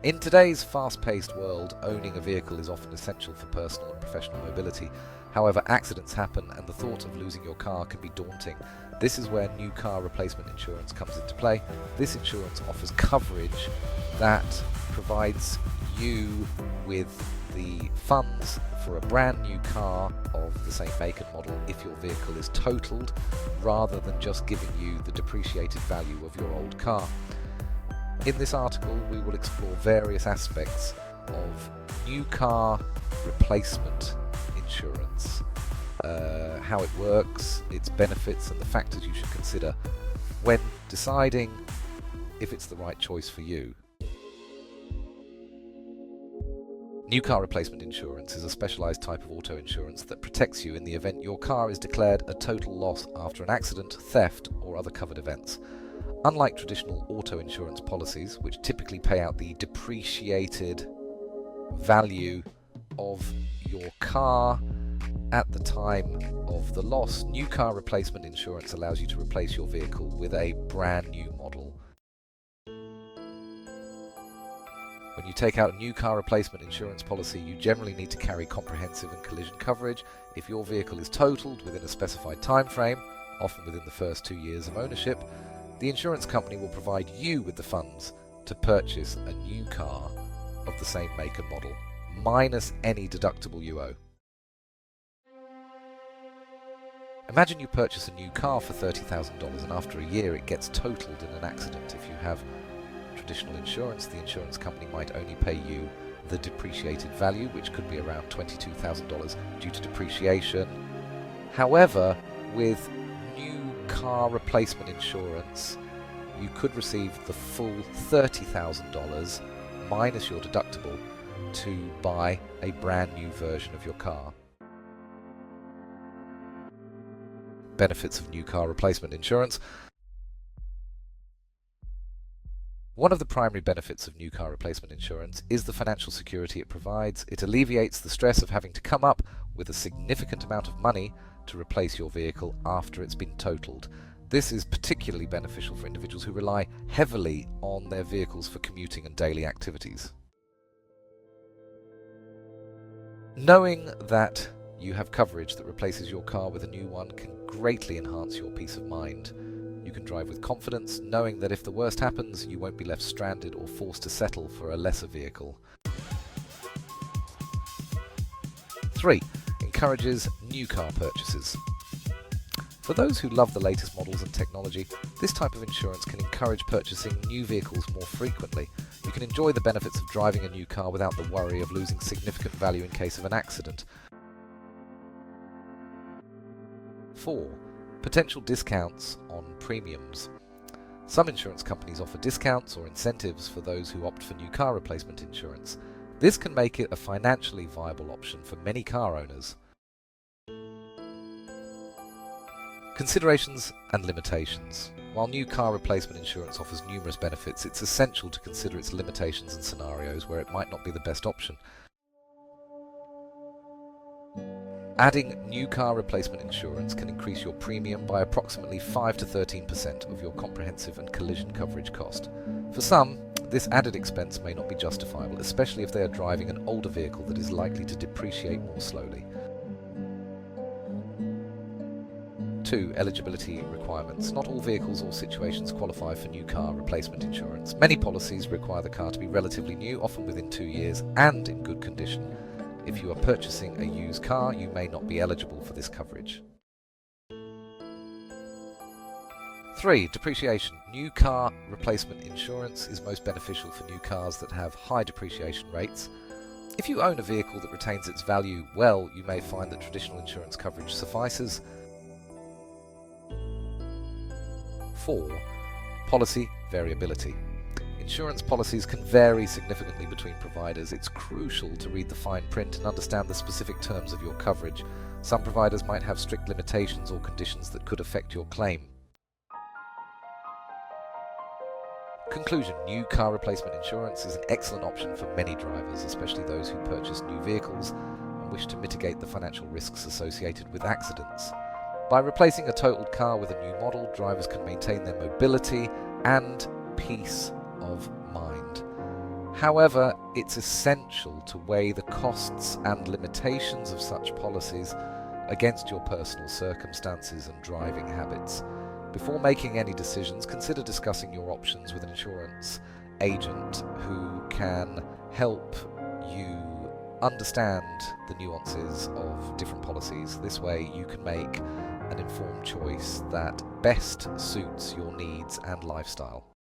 In today's fast-paced world, owning a vehicle is often essential for personal and professional mobility. However, accidents happen and the thought of losing your car can be daunting. This is where new car replacement insurance comes into play. This insurance offers coverage that provides you with the funds for a brand new car of the same make and model if your vehicle is totaled, rather than just giving you the depreciated value of your old car. In this article, we will explore various aspects of new car replacement insurance, how it works, its benefits, and the factors you should consider when deciding if it's the right choice for you. New car replacement insurance is a specialised type of auto insurance that protects you in the event your car is declared a total loss after an accident, theft, or other covered events. Unlike traditional auto insurance policies, which typically pay out the depreciated value of your car at the time of the loss, new car replacement insurance allows you to replace your vehicle with a brand new model. When you take out a new car replacement insurance policy, you generally need to carry comprehensive and collision coverage. If your vehicle is totaled within a specified time frame, often within the first 2 years of ownership, the insurance company will provide you with the funds to purchase a new car of the same make and model, minus any deductible you owe. Imagine you purchase a new car for $30,000 and after a year it gets totaled in an accident. If you have traditional insurance, the insurance company might only pay you the depreciated value, which could be around $22,000 due to depreciation. However, with new car replacement insurance, you could receive the full $30,000 minus your deductible to buy a brand new version of your car. Benefits of new car replacement insurance. One of the primary benefits of new car replacement insurance is the financial security it provides. It alleviates the stress of having to come up with a significant amount of money to replace your vehicle after it's been totaled. This is particularly beneficial for individuals who rely heavily on their vehicles for commuting and daily activities. Knowing that you have coverage that replaces your car with a new one can greatly enhance your peace of mind. You can drive with confidence, knowing that if the worst happens, you won't be left stranded or forced to settle for a lesser vehicle. 3. Encourages new car purchases. For those who love the latest models and technology, this type of insurance can encourage purchasing new vehicles more frequently. You can enjoy the benefits of driving a new car without the worry of losing significant value in case of an accident. 4. Potential discounts on premiums. Some insurance companies offer discounts or incentives for those who opt for new car replacement insurance. This can make it a financially viable option for many car owners. Considerations and limitations. While new car replacement insurance offers numerous benefits, it's essential to consider its limitations and scenarios where it might not be the best option. Adding new car replacement insurance can increase your premium by approximately 5 to 13% of your comprehensive and collision coverage cost. For some, this added expense may not be justifiable, especially if they are driving an older vehicle that is likely to depreciate more slowly. 2. Eligibility requirements. Not all vehicles or situations qualify for new car replacement insurance. Many policies require the car to be relatively new, often within 2 years, and in good condition. If you are purchasing a used car, you may not be eligible for this coverage. 3. Depreciation. New car replacement insurance is most beneficial for new cars that have high depreciation rates. If you own a vehicle that retains its value well, you may find that traditional insurance coverage suffices. 4. Policy variability. Insurance policies can vary significantly between providers. It's crucial to read the fine print and understand the specific terms of your coverage. Some providers might have strict limitations or conditions that could affect your claim. Conclusion. New car replacement insurance is an excellent option for many drivers, especially those who purchase new vehicles and wish to mitigate the financial risks associated with accidents. By replacing a totaled car with a new model, drivers can maintain their mobility and peace of mind. However, it's essential to weigh the costs and limitations of such policies against your personal circumstances and driving habits. Before making any decisions, consider discussing your options with an insurance agent who can help you understand the nuances of different policies. This way you can make an informed choice that best suits your needs and lifestyle.